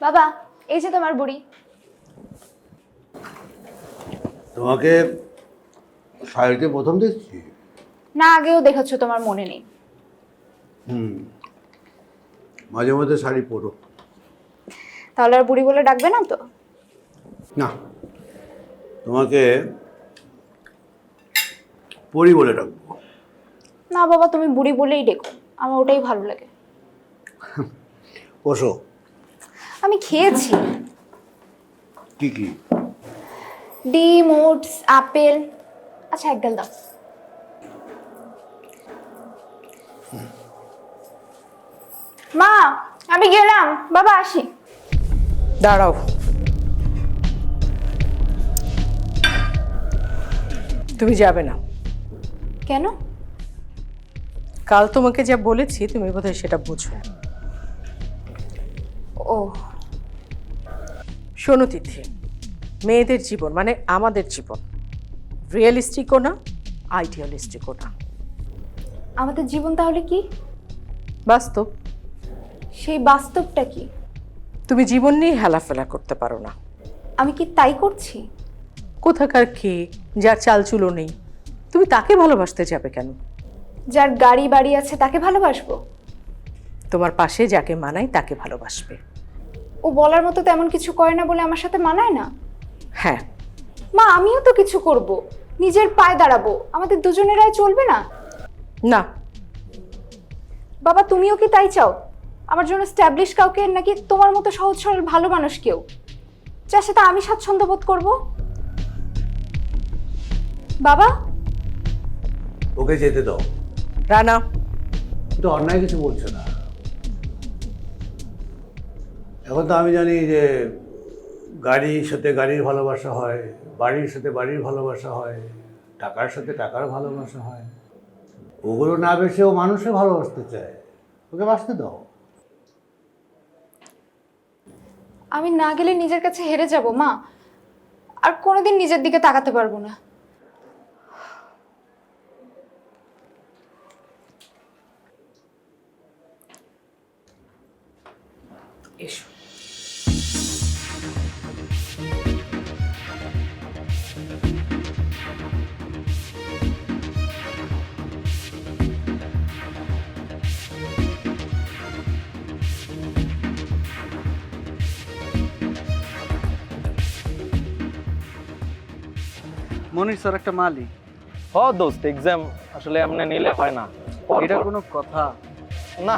বাবা, এই যে তোমার বুড়ি। তোমাকে শাড়িতে প্রথম দেখছি। না, আগেও দেখেছো, তোমার মনে নেই? মাঝে মধ্যে শাড়ি পরো। তাহলে আর বুড়ি বলে ডাকবে না তো? না, তোমাকে পরি বলে ডাকবো। না বাবা, তুমি বুড়ি বলেই ডেকো, আমার ওটাই ভালো লাগে। বসো। আমি খেয়েছি। কি কি? ডিম, ওটস, আপেল। আচ্ছা, এক গাল দাও। মা, আমি গেলাম, বাবা আসি। দাঁড়াও, তুমি যাবে না। কেন? কাল তোমাকে যা বলেছি তুমি বোধহয় সেটা বুঝো। ও, শোনো তিথি, মেয়েদের জীবন মানে আমাদের জীবন রিয়েলিস্টিকও না, আইডিয়ালিস্টিকও না, আমাদের জীবন তাহলে কি? বাস্তব। সেই বাস্তবটা কি? তুমি জীবন নিয়ে হেলাফেলা করতে পারো না। আমি কি তাই করছি? কোথাকার কে, যার চালচুলো নেই, তুমি তাকে ভালোবাসতে যাবে কেন? যার গাড়ি বাড়ি আছে তাকে ভালোবাসবো? তোমার পাশে যাকে মানায় তাকে ভালোবাসবে। ও বলার মতো তেমন কিছু করে না বলে আমার সাথে মানায় না? হ্যাঁ। মা, আমিও তো কিছু করব, নিজের পায়ে দাঁড়াবো, আমাদের দুজনেরাই চলবে না? না। বাবা, তুমিও কি তাই চাও? আমার জন্য স্ট্যাবলিশ কাউকে, নাকি তোমার মতো সহজ সরল ভালো মানুষ কেউ, যার সাথে আমি স্বাচ্ছন্দ্য বোধ করবো? বাবা, ওকে যেতে দাও। রানা, তো অন্যায় কিছু বলছো না। এখন তো আমি জানি যে গাড়ির সাথে গাড়ির ভালোবাসা হয়, বাড়ির সাথে বাড়ির ভালোবাসা হয়, টাকার সাথে টাকার ভালোবাসা হয়। ওগুলো না বেশি ও মানুষে ভালোবাসতে চায়, ওকে বাঁচতে দাও। আমি না গেলে নিজের কাছে হেরে যাব মা, আর কোনোদিন নিজের দিকে তাকাতে পারবো না। এসো। মনির স্যার একটা মালি। দোস্ত এক্সাম আসলে এমনি নিলে হয় না। এটা কোনো কথা? না,